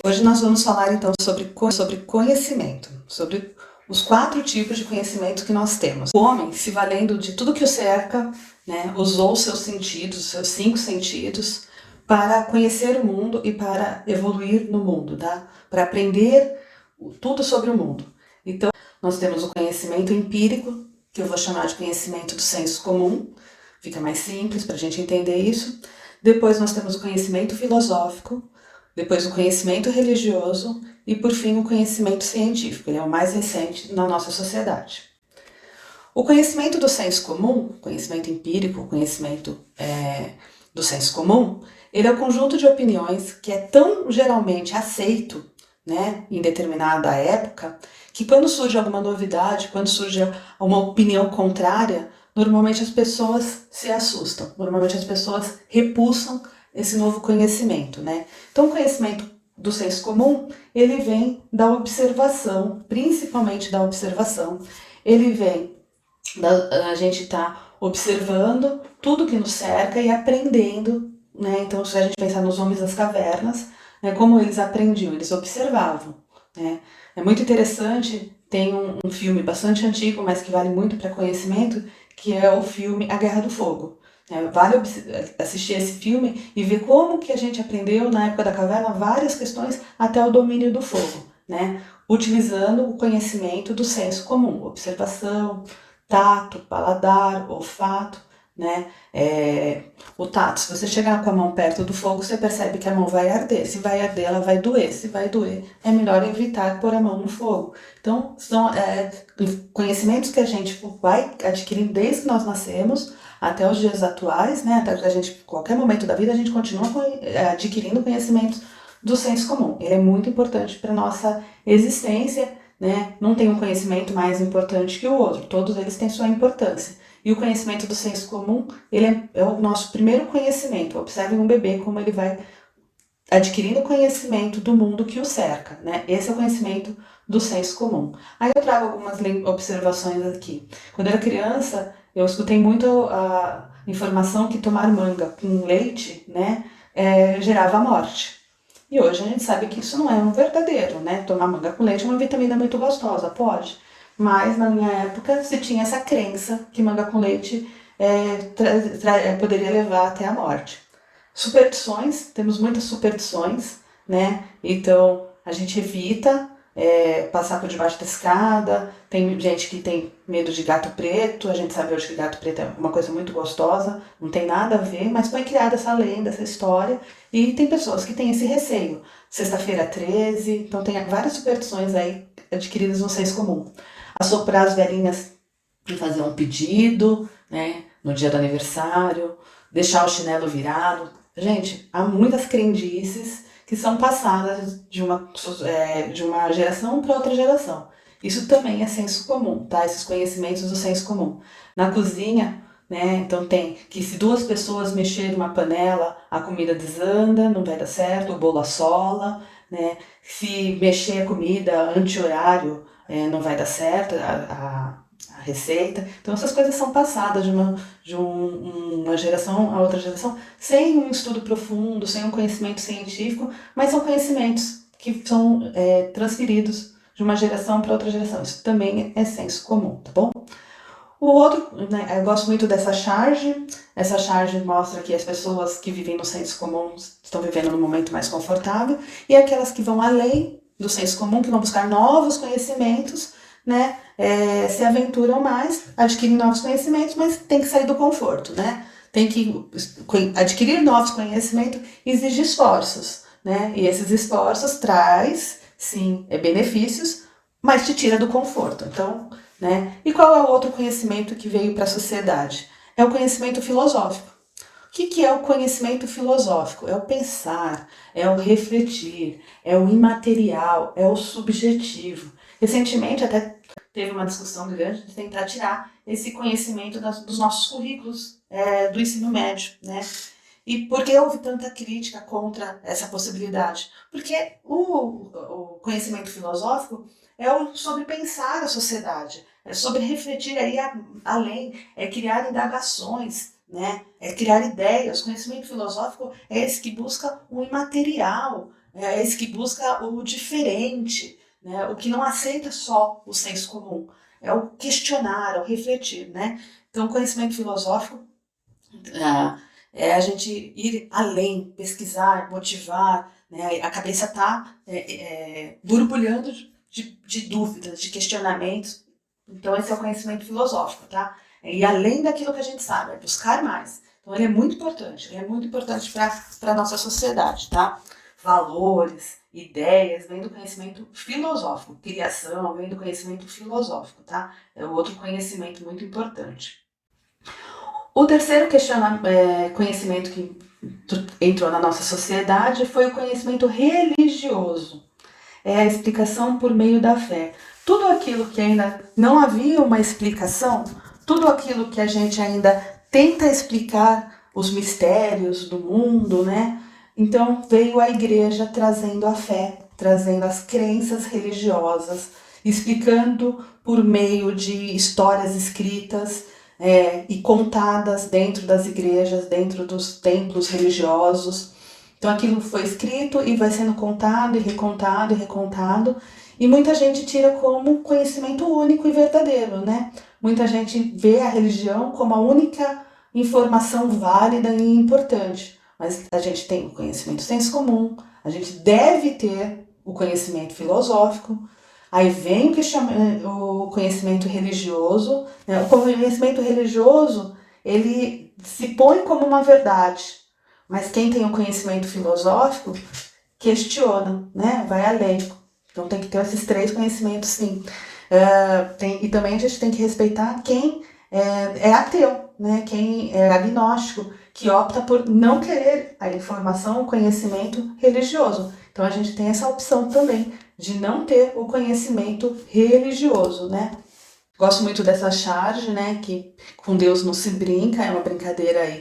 Hoje nós vamos falar então sobre conhecimento, sobre os 4 tipos de conhecimento que nós temos. O homem, se valendo de tudo que o cerca, né, usou seus sentidos, seus 5 sentidos, para conhecer o mundo e para evoluir no mundo, tá? Para aprender tudo sobre o mundo. Então, nós temos o conhecimento empírico, que eu vou chamar de conhecimento do senso comum, fica mais simples para a gente entender isso. Depois nós temos o conhecimento filosófico, depois o conhecimento religioso e, por fim, o conhecimento científico. Ele é o mais recente na nossa sociedade. O conhecimento do senso comum, conhecimento empírico, conhecimento do senso comum, ele é o conjunto de opiniões que é tão geralmente aceito, né, em determinada época, que quando surge alguma novidade, quando surge uma opinião contrária, normalmente as pessoas se assustam, normalmente as pessoas repulsam esse novo conhecimento, né? Então, o conhecimento do senso comum, ele vem da observação, principalmente da observação. Ele vem a gente está observando tudo que nos cerca e aprendendo, né? Então, se a gente pensar nos homens das cavernas, né, como eles aprendiam, eles observavam, né? É muito interessante, tem um filme bastante antigo, mas que vale muito para conhecimento, que é o filme A Guerra do Fogo. Vale assistir esse filme e ver como que a gente aprendeu na época da caverna várias questões até o domínio do fogo, né? Utilizando o conhecimento do senso comum, observação, tato, paladar, olfato, né? O tato, se você chegar com a mão perto do fogo, você percebe que a mão vai arder. Se vai arder, ela vai doer. Se vai doer, é melhor evitar pôr a mão no fogo. Então, são conhecimentos que a gente vai adquirindo desde que nós nascemos até os dias atuais, né? Até que a gente, em qualquer momento da vida, a gente continua adquirindo conhecimentos do senso comum. Ele é muito importante para a nossa existência, né? Não tem um conhecimento mais importante que o outro, todos eles têm sua importância. E o conhecimento do senso comum, ele é o nosso primeiro conhecimento. Observe um bebê como ele vai adquirindo conhecimento do mundo que o cerca, né? Esse é o conhecimento do senso comum. Aí eu trago algumas observações aqui. Quando eu era criança, eu escutei muito a informação que tomar manga com leite, né, gerava morte. E hoje a gente sabe que isso não é um verdadeiro, né? Tomar manga com leite é uma vitamina muito gostosa, pode. Mas na minha época se tinha essa crença que manga com leite poderia levar até a morte. Superstições, temos muitas superstições, né? Então a gente evita passar por debaixo da escada. Tem gente que tem medo de gato preto, a gente sabe hoje que gato preto é uma coisa muito gostosa, não tem nada a ver, mas foi criada essa lenda, essa história, e tem pessoas que têm esse receio. Sexta-feira 13, então tem várias superstições aí adquiridas no senso comum. Assoprar as velhinhas e fazer um pedido, né, no dia do aniversário, deixar o chinelo virado. Gente, há muitas crendices que são passadas de uma geração para outra geração. Isso também é senso comum, tá? Esses conhecimentos do senso comum. Na cozinha, né, então tem que se 2 pessoas mexerem uma panela, a comida desanda, não vai dar certo, o bolo assola, né? Se mexer a comida anti-horário, não vai dar certo, a receita. Então essas coisas são passadas uma geração a outra geração sem um estudo profundo, sem um conhecimento científico, mas são conhecimentos que são transferidos de uma geração para outra geração. Isso também é senso comum, tá bom? O outro, né, eu gosto muito dessa charge. Essa charge mostra que as pessoas que vivem no senso comum estão vivendo num momento mais confortável, e aquelas que vão além do senso comum, que vão buscar novos conhecimentos, né, se aventuram mais, adquirem novos conhecimentos, mas tem que sair do conforto, né? Tem que adquirir novos conhecimentos exige esforços, né? E esses esforços traz, sim, benefícios, mas te tira do conforto. Então, né? E qual é o outro conhecimento que veio para a sociedade? É o conhecimento filosófico. O que é o conhecimento filosófico? É o pensar, é o refletir, é o imaterial, é o subjetivo. Recentemente até teve uma discussão grande de tentar tirar esse conhecimento dos nossos currículos do ensino médio, né? E por que houve tanta crítica contra essa possibilidade? Porque o conhecimento filosófico sobre pensar a sociedade, é sobre refletir aí além, é criar indagações, né? É criar ideias. O conhecimento filosófico é esse que busca o imaterial, é esse que busca o diferente, né? O que não aceita só o senso comum, é o questionar, é o refletir, né? Então, o conhecimento filosófico é a gente ir além, pesquisar, motivar, né? A cabeça está borbulhando de dúvidas, de questionamentos. Então, esse é o conhecimento filosófico, tá? É ir além daquilo que a gente sabe, é buscar mais. Então, ele é muito importante para a nossa sociedade, tá? Valores, ideias, vem do conhecimento filosófico. Criação, vem do conhecimento filosófico, tá? É outro conhecimento muito importante. O terceiro conhecimento que entrou na nossa sociedade foi o conhecimento religioso. É a explicação por meio da fé. Tudo aquilo que ainda não havia uma explicação, tudo aquilo que a gente ainda tenta explicar, os mistérios do mundo, né? Então veio a igreja trazendo a fé, trazendo as crenças religiosas, explicando por meio de histórias escritas e contadas dentro das igrejas, dentro dos templos religiosos. Então aquilo foi escrito e vai sendo contado e recontado e recontado, e muita gente tira como conhecimento único e verdadeiro, né? Muita gente vê a religião como a única informação válida e importante, mas a gente tem o conhecimento senso comum, a gente deve ter o conhecimento filosófico, aí vem o conhecimento religioso, né? O conhecimento religioso, ele se põe como uma verdade, mas quem tem o conhecimento filosófico questiona, né? Vai além. Então tem que ter esses três conhecimentos, sim. E também a gente tem que respeitar quem é ateu, né? Quem é agnóstico, que opta por não querer a informação, o conhecimento religioso. Então a gente tem essa opção também de não ter o conhecimento religioso, né? Gosto muito dessa charge, né? Que com Deus não se brinca, é uma brincadeira aí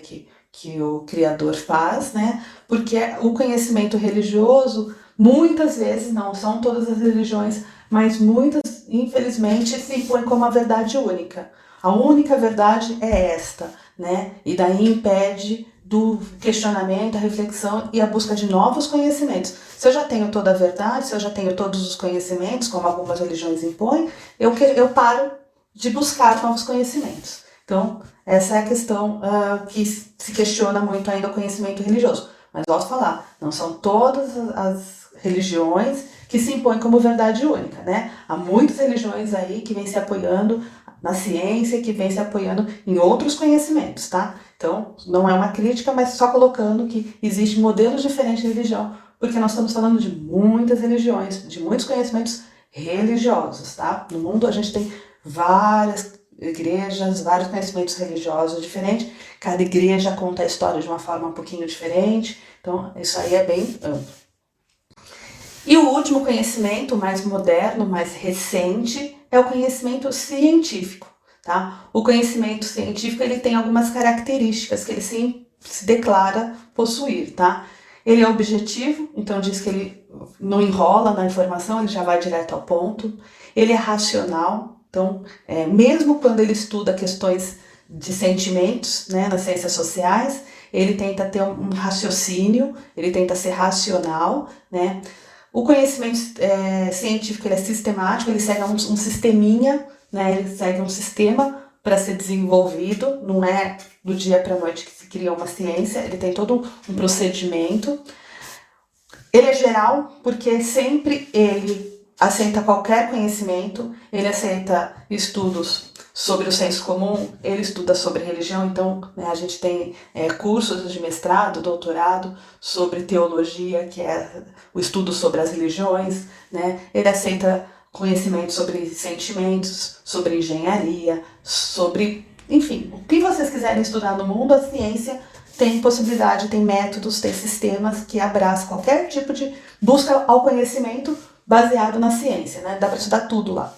que o Criador faz, né? Porque o conhecimento religioso, muitas vezes, não são todas as religiões, mas muitas, infelizmente, se impõem como a verdade única. A única verdade é esta, né? E daí impede do questionamento, a reflexão e a busca de novos conhecimentos. Se eu já tenho toda a verdade, se eu já tenho todos os conhecimentos, como algumas religiões impõem, eu paro de buscar novos conhecimentos. Então, essa é a questão que se questiona muito ainda o conhecimento religioso. Mas volto a falar, não são todas as religiões que se impõem como verdade única, né? Há muitas religiões aí que vêm se apoiando na ciência, que vêm se apoiando em outros conhecimentos, tá? Então, não é uma crítica, mas só colocando que existem modelos diferentes de religião, porque nós estamos falando de muitas religiões, de muitos conhecimentos religiosos, tá? No mundo a gente tem várias igrejas, vários conhecimentos religiosos diferentes, cada igreja conta a história de uma forma um pouquinho diferente, então isso aí é bem amplo. E o último conhecimento, mais moderno, mais recente, é o conhecimento científico, tá? O conhecimento científico, ele tem algumas características que ele se declara possuir, tá? Ele é objetivo, então diz que ele não enrola na informação, ele já vai direto ao ponto. Ele é racional, então, mesmo quando ele estuda questões de sentimentos, né, nas ciências sociais, ele tenta ter um raciocínio, ele tenta ser racional, né? O conhecimento científico, ele é sistemático, ele segue um sisteminha, né? Ele segue um sistema para ser desenvolvido, não é do dia para a noite que se cria uma ciência, ele tem todo um procedimento. Ele é geral porque sempre ele aceita qualquer conhecimento, ele aceita estudos sobre o senso comum, ele estuda sobre religião, então né, a gente tem cursos de mestrado, doutorado sobre teologia, que é o estudo sobre as religiões, né? Ele aceita conhecimento sobre sentimentos, sobre engenharia, sobre, enfim, o que vocês quiserem estudar no mundo, a ciência tem possibilidade, tem métodos, tem sistemas que abraçam qualquer tipo de busca ao conhecimento baseado na ciência, né? Dá para estudar tudo lá.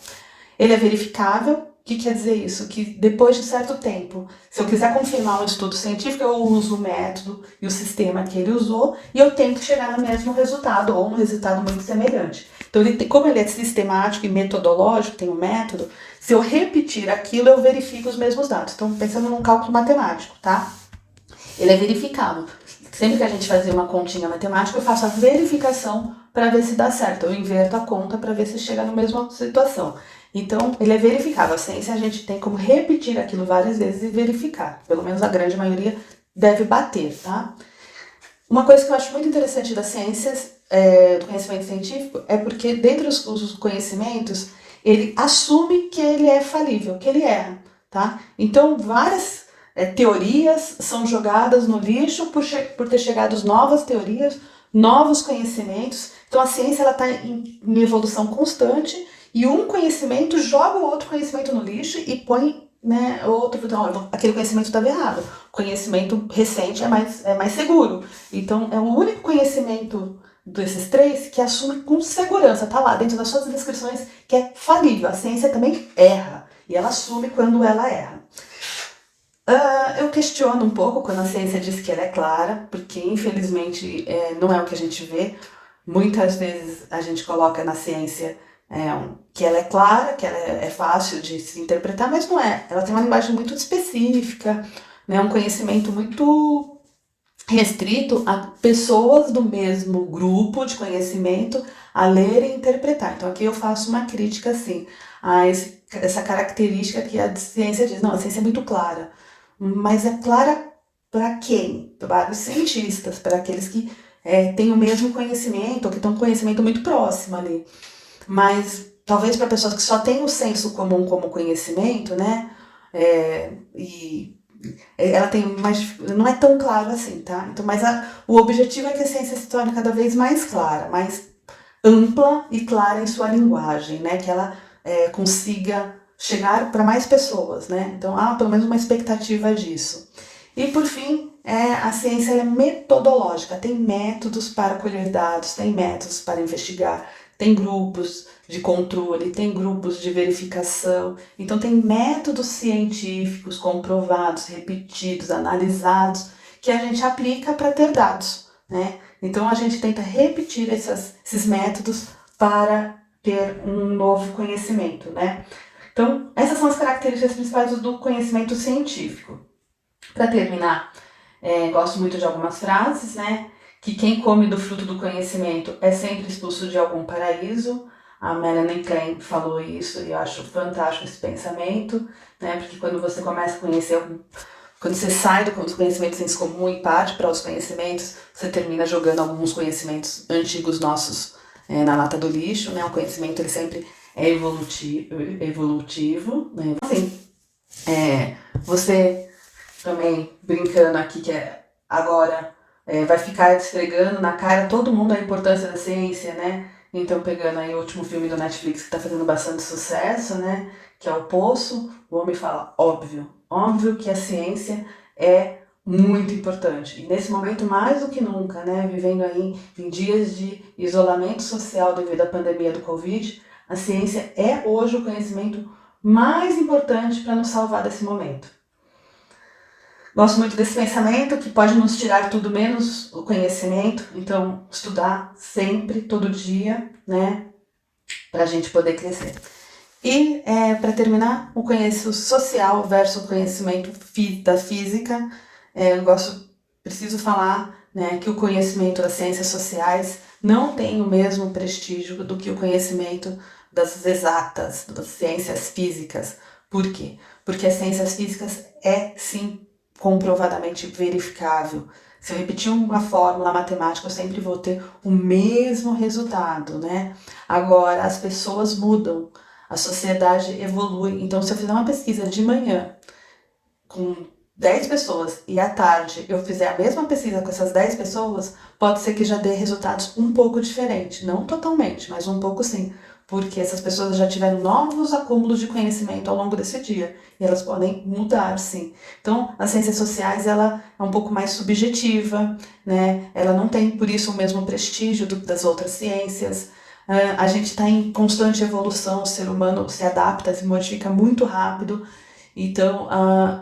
Ele é verificável. O que quer dizer isso? Que depois de certo tempo, se eu quiser confirmar um estudo científico, eu uso o método e o sistema que ele usou e eu tenho que chegar no mesmo resultado ou um resultado muito semelhante. Então, como ele é sistemático e metodológico, tem um método, se eu repetir aquilo, eu verifico os mesmos dados. Então, pensando num cálculo matemático, tá? Ele é verificável. Sempre que a gente fazia uma continha matemática, eu faço a verificação para ver se dá certo. Eu inverto a conta para ver se chega na mesma situação. Então, ele é verificável. A ciência, a gente tem como repetir aquilo várias vezes e verificar. Pelo menos a grande maioria deve bater, tá? Uma coisa que eu acho muito interessante das ciências, do conhecimento científico, é porque dentro dos conhecimentos, ele assume que ele é falível, que ele erra, tá? Então, várias teorias são jogadas no lixo por ter chegado novas teorias, novos conhecimentos. Então, a ciência está em evolução constante e um conhecimento joga o outro conhecimento no lixo e põe, né, outro, não, aquele conhecimento estava errado. O conhecimento recente é mais seguro. Então, é o único conhecimento desses três que assume com segurança, tá lá dentro das suas descrições, que é falível. A ciência também erra e ela assume quando ela erra. Eu questiono um pouco quando a ciência diz que ela é clara, porque infelizmente não é o que a gente vê. Muitas vezes a gente coloca na ciência que ela é clara, que ela é fácil de se interpretar, mas não é. Ela tem uma linguagem muito específica, né, um conhecimento muito restrito a pessoas do mesmo grupo de conhecimento a ler e interpretar. Então aqui eu faço uma crítica assim, a essa característica que a ciência diz. Não, a ciência é muito clara. Mas é clara para quem? Para os cientistas, para aqueles que têm o mesmo conhecimento, ou que estão com conhecimento muito próximo ali. Mas talvez para pessoas que só têm o senso comum como conhecimento, né? E ela tem mais. Não é tão claro assim, tá? Então, mas o objetivo é que a ciência se torne cada vez mais clara, mais ampla e clara em sua linguagem, né? Que ela consiga chegar para mais pessoas, né? Então há pelo menos uma expectativa disso. E por fim, a ciência é metodológica, tem métodos para colher dados, tem métodos para investigar, tem grupos de controle, tem grupos de verificação, então tem métodos científicos comprovados, repetidos, analisados, que a gente aplica para ter dados, né? Então a gente tenta repetir esses métodos para ter um novo conhecimento, né? Então, essas são as características principais do conhecimento científico. Para terminar, gosto muito de algumas frases, né? Que quem come do fruto do conhecimento é sempre expulso de algum paraíso. A Melanie Klein falou isso e eu acho fantástico esse pensamento, né? Porque quando você começa a conhecer, quando você sai do conhecimento senso comum e parte para os conhecimentos, você termina jogando alguns conhecimentos antigos nossos na lata do lixo, né? O conhecimento ele sempre é evolutivo, né? Assim, você também brincando aqui que agora vai ficar esfregando na cara todo mundo a importância da ciência, né? Então, pegando aí o último filme do Netflix que está fazendo bastante sucesso, né? Que é O Poço, o homem fala, óbvio que a ciência é muito importante. E nesse momento, mais do que nunca, né? Vivendo aí em dias de isolamento social devido à pandemia do Covid, a ciência é hoje o conhecimento mais importante para nos salvar desse momento. Gosto muito desse pensamento que pode nos tirar tudo menos o conhecimento, então estudar sempre, todo dia, né, para a gente poder crescer. E para terminar, o conhecimento social versus o conhecimento da física, preciso falar, né, que o conhecimento das ciências sociais não tem o mesmo prestígio do que o conhecimento das exatas, das ciências físicas. Por quê? Porque as ciências físicas sim, comprovadamente verificável. Se eu repetir uma fórmula matemática, eu sempre vou ter o mesmo resultado, né? Agora, as pessoas mudam, a sociedade evolui. Então, se eu fizer uma pesquisa de manhã com 10 pessoas e à tarde eu fizer a mesma pesquisa com essas 10 pessoas, pode ser que já dê resultados um pouco diferentes. Não totalmente, mas um pouco sim. Porque essas pessoas já tiveram novos acúmulos de conhecimento ao longo desse dia. E elas podem mudar, sim. Então, as ciências sociais, ela é um pouco mais subjetiva, né? Ela não tem, por isso, o mesmo prestígio das outras ciências. A gente está em constante evolução, o ser humano se adapta, se modifica muito rápido. Então,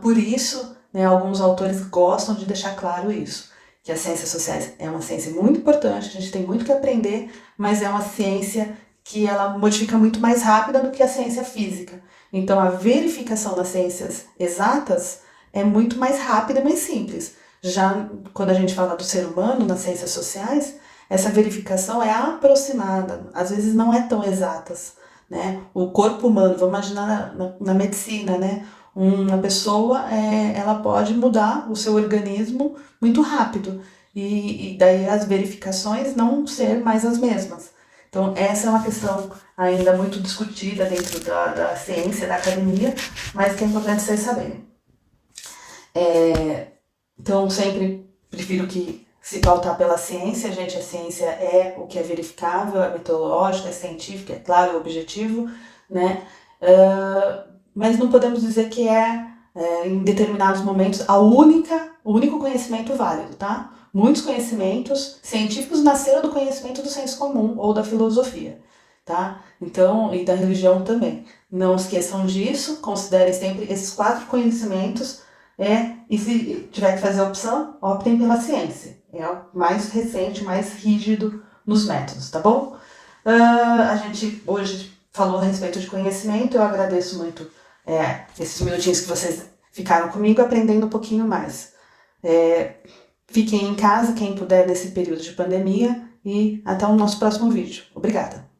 por isso, né, alguns autores gostam de deixar claro isso. Que as ciências sociais é uma ciência muito importante, a gente tem muito que aprender, mas é uma ciência que ela modifica muito mais rápida do que a ciência física. Então, a verificação das ciências exatas é muito mais rápida e mais simples. Já quando a gente fala do ser humano nas ciências sociais, essa verificação é aproximada, às vezes não é tão exatas, né? O corpo humano, vamos imaginar na medicina, né? Uma pessoa, ela pode mudar o seu organismo muito rápido e daí as verificações não ser mais as mesmas. Então essa é uma questão ainda muito discutida dentro da ciência, da academia, mas que é importante vocês saberem. Então sempre prefiro que se pautar pela ciência, gente, a ciência é o que é verificável, é metodológico, é científico, é claro, é objetivo, né? Mas não podemos dizer que em determinados momentos, o único conhecimento válido, tá? Muitos conhecimentos científicos nasceram do conhecimento do senso comum ou da filosofia, tá? Então, e da religião também. Não esqueçam disso, considerem sempre esses 4 conhecimentos, e se tiver que fazer a opção, optem pela ciência. É o mais recente, mais rígido nos métodos, tá bom? A gente hoje falou a respeito de conhecimento, eu agradeço muito esses minutinhos que vocês ficaram comigo aprendendo um pouquinho mais. Fiquem em casa, quem puder, nesse período de pandemia, e até o nosso próximo vídeo. Obrigada!